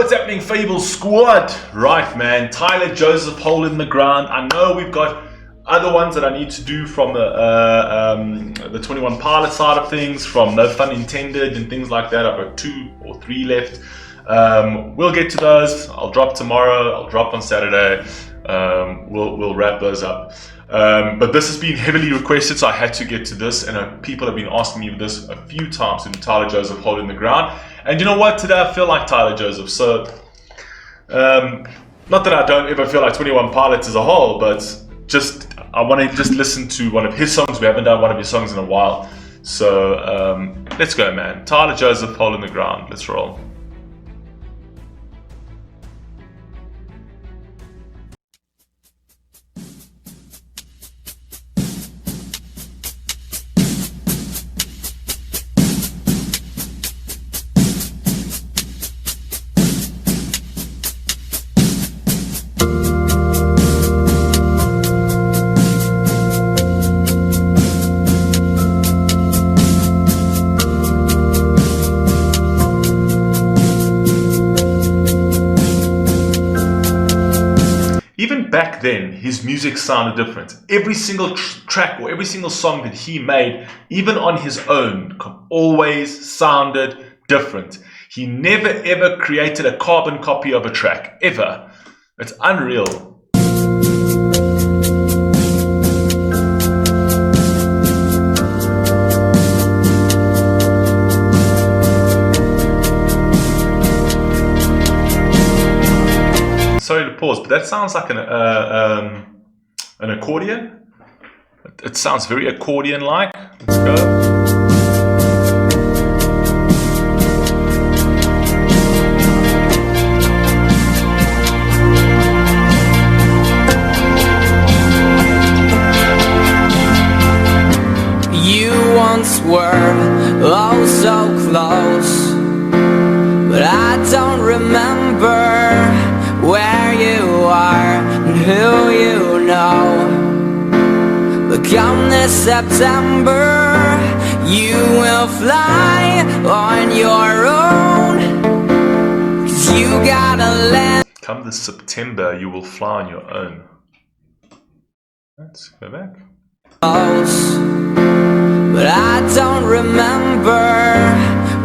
What's happening, Fable squad? Right, man. Tyler Joseph, hole in the ground. I know we've got other ones that I need to do from the 21 Pilot side of things, from No Fun Intended and things like that. I've got 2 or 3 left. We'll get to those. I'll drop tomorrow. I'll drop on Saturday. We'll wrap those up. But this has been heavily requested, so I had to get to this, and people have been asking me this a few times in Tyler Joseph, hole in the ground. And you know what? Today I feel like Tyler Joseph. So, not that I don't ever feel like 21 Pilots as a whole, but I want to just listen to one of his songs. We haven't done one of his songs in a while. So, let's go, man. Tyler Joseph, hole in the ground. Let's roll. Even back then, his music sounded different. Every single track or every single song that he made, even on his own, always sounded different. He never ever created a carbon copy of a track, ever. It's unreal. Sorry to pause, but that sounds like an accordion. It sounds very accordion-like. Let's go. You once were oh so close, but I don't remember where you are and who you know. But come this September, you will fly on your own. 'Cause you gotta land. Come this September, you will fly on your own. Let's go back. Close, but I don't remember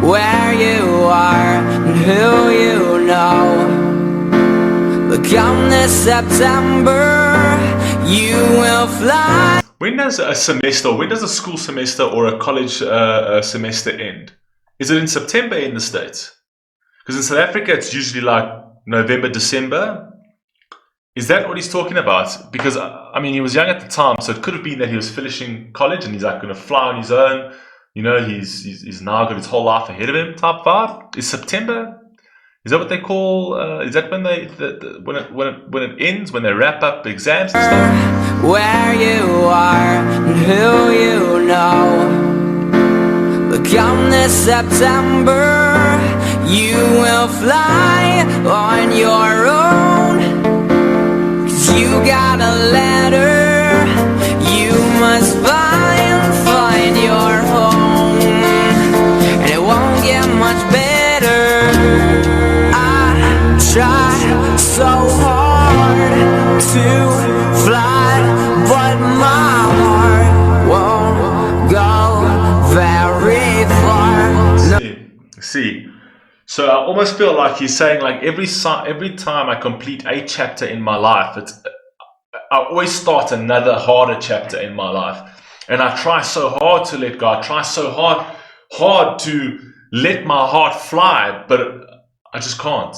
where you are and who you know. But come this September, you will fly. When does a school semester or a college semester end? Is it in September in the States? Because in South Africa, it's usually like November, December. Is that what he's talking about? Because, I mean, he was young at the time, so it could have been that he was finishing college and he's like going to fly on his own. You know, he's now got his whole life ahead of him type vibe. Is September? Is that what they call? Is that when when it ends, when they wrap up exams and stuff? Where you are and who you know. But come this September, you will fly on your own. 'Cause you got a letter, you must find your home, and it won't get much better. Try so hard to fly, but my heart won't go very far. See. So I almost feel like he's saying, like, every time I complete a chapter in my life, I always start another harder chapter in my life, and I try so hard to let go. I try so hard to let my heart fly, but I just can't.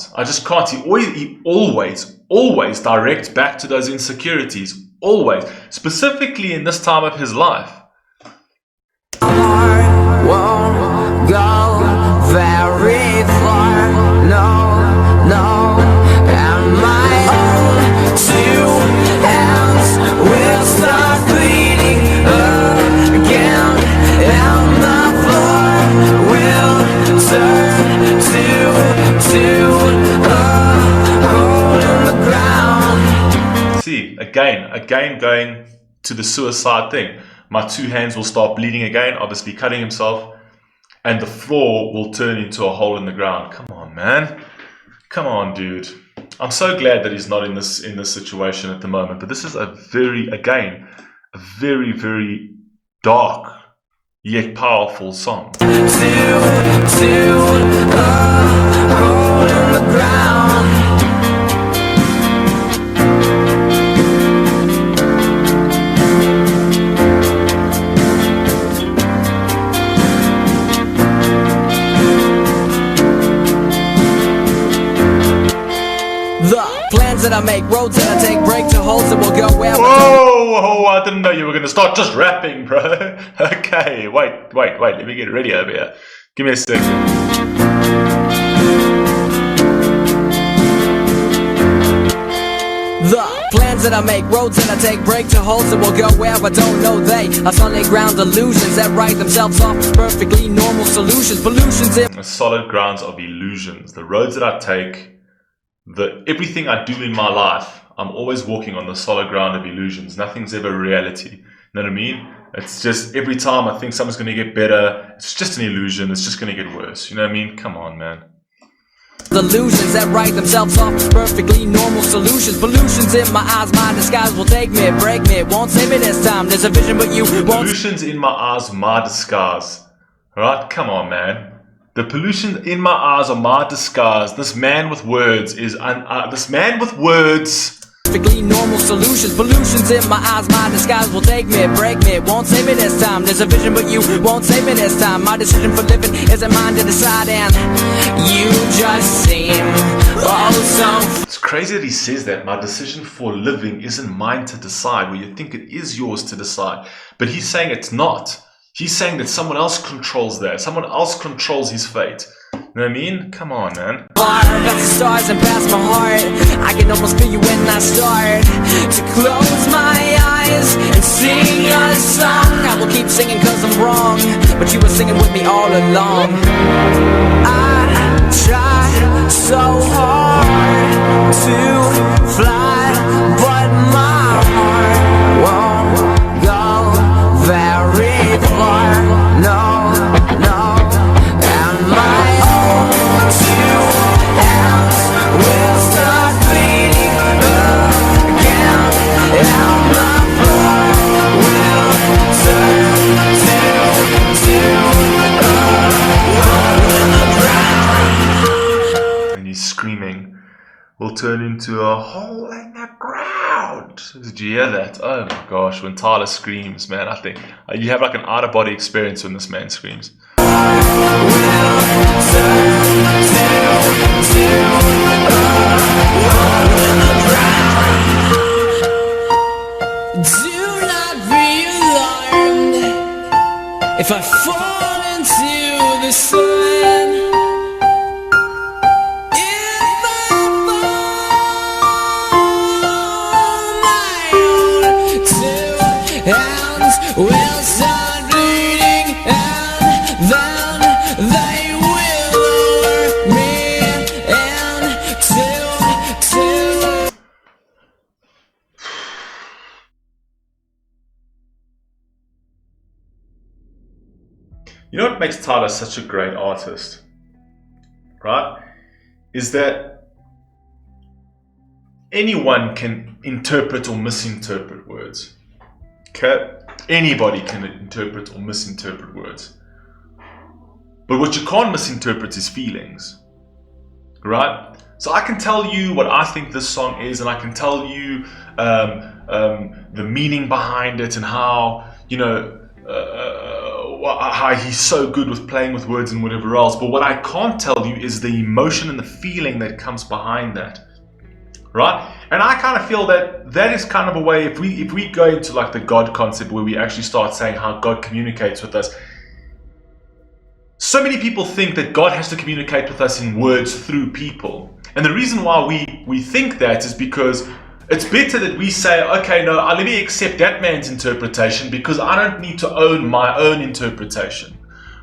He always directs back to those insecurities. Always. Specifically in this time of his life. My heart won't go very far. No. And my own 2 hands will start bleeding again. And the floor will turn to a hole in the ground. See, again going to the suicide thing. My 2 hands will start bleeding again, obviously cutting himself, and the floor will turn into a hole in the ground. Come on, man. come on, dude. I'm so glad that he's not in this situation at the moment. But this is a very dark yet powerful song. Hole in the ground. That I make, roads that I take, break to holes that will go where. Whoa, I didn't know you were going to start just rapping, bro. Okay, wait, let me get ready over here. Give me a second. The plans that I make, roads that I take, break to holes that will go where I don't know they are solid ground illusions that write themselves off as perfectly normal solutions. Pollutions in solid grounds of illusions. The roads that I take, everything I do in my life, I'm always walking on the solid ground of illusions. Nothing's ever reality. You know what I mean? It's just every time I think something's going to get better, it's just an illusion. It's just going to get worse. You know what I mean? Come on, man. Illusions that write themselves off as perfectly normal solutions. Pollutions in my eyes, my disguise will take me, break me, won't save me this time. There's a vision, but you won't. Pollutions in my eyes, my disguise. Alright? Come on, man. The pollution in my eyes are my disguise. This man with words is perfectly normal solutions. Pollutions in my eyes, my disguise will take me, break me, won't save me this time. There's a vision, but you won't save me this time. My decision for living isn't mine to decide, and you just seem oh so. It's crazy that he says that. My decision for living isn't mine to decide, where you think it is yours to decide, but he's saying it's not. He's saying that someone else controls that. Someone else controls his fate. You know what I mean? Come on, man. Past the stars and past my heart, I can almost feel you when I start to close my eyes and sing a song. I will keep singing cause I'm wrong, but you were singing with me all along. I try so hard to fly, but my heart won't go very far. No, and my own two hands will start beating again, and my heart will turn to and he's screaming, will turn into a hole in the ground. Did you hear that? Oh my gosh, when Tyler screams, man, I think you have like an out-of-body experience when this man screams. Do not be alarmed if I fall into the sun. If I fall, my own two hands will start bleeding, and then they will lower me into. You know what makes Tyler such a great artist, right? Is that anyone can interpret or misinterpret words. Okay? Anybody can interpret or misinterpret words. But what you can't misinterpret is feelings, right? So I can tell you what I think this song is, and I can tell you the meaning behind it, and how, you know, how he's so good with playing with words and whatever else. But what I can't tell you is the emotion and the feeling that comes behind that, right? And I kind of feel that that is kind of a way, if we go into like the God concept, where we actually start saying how God communicates with us. So many people think that God has to communicate with us in words through people. And the reason why we think that is because it's better that we say, okay, no, let me accept that man's interpretation, because I don't need to own my own interpretation,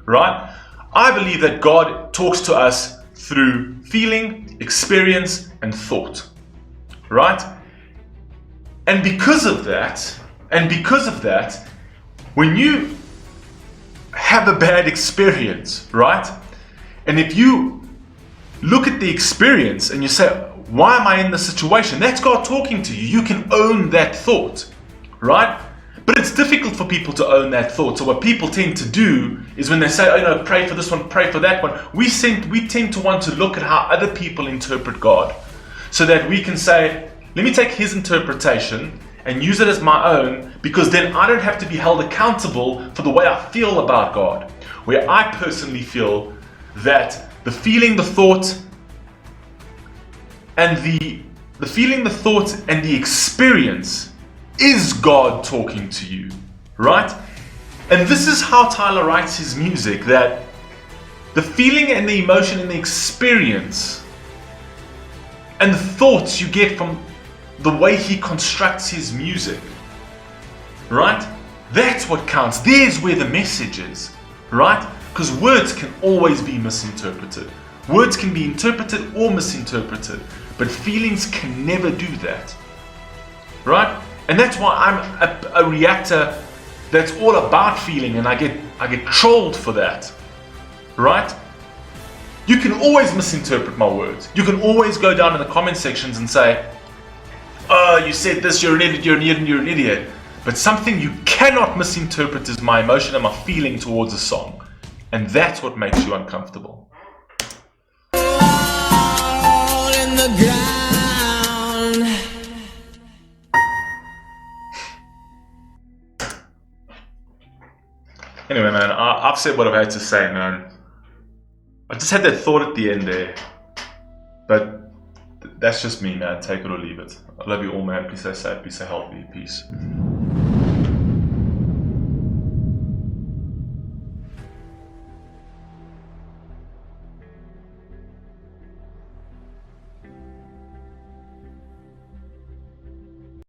right? I believe that God talks to us through feeling, experience, and thought, right? And because of that, when you have a bad experience, right? And if you look at the experience and you say, why am I in this situation? That's God talking to you. You can own that thought, right? But it's difficult for people to own that thought. So what people tend to do is when they say, oh, pray for this one, pray for that one, we tend to want to look at how other people interpret God, so that we can say, let me take his interpretation and use it as my own, because then I don't have to be held accountable for the way I feel about God. Where I personally feel that the feeling, the thought, and the feeling, the thought, and the experience is God talking to you, right? And this is how Tyler writes his music, that the feeling and the emotion and the experience and the thoughts you get from the way he constructs his music, right? That's what counts. There's where the message is, right? Because words can always be misinterpreted. Words can be interpreted or misinterpreted, but feelings can never do that, right? And that's why I'm a reactor that's all about feeling, and I get trolled for that, right? You can always misinterpret my words. You can always go down in the comment sections and say, oh, you said this, you're an idiot, you're an idiot, you're an idiot. But something you cannot misinterpret is my emotion and my feeling towards a song. And that's what makes you uncomfortable. In the ground. Anyway, man, I've said what I've had to say, man. I just had that thought at the end there. But that's just me, man. Take it or leave it. I love you all, man. Be stay safe, be so healthy. Peace.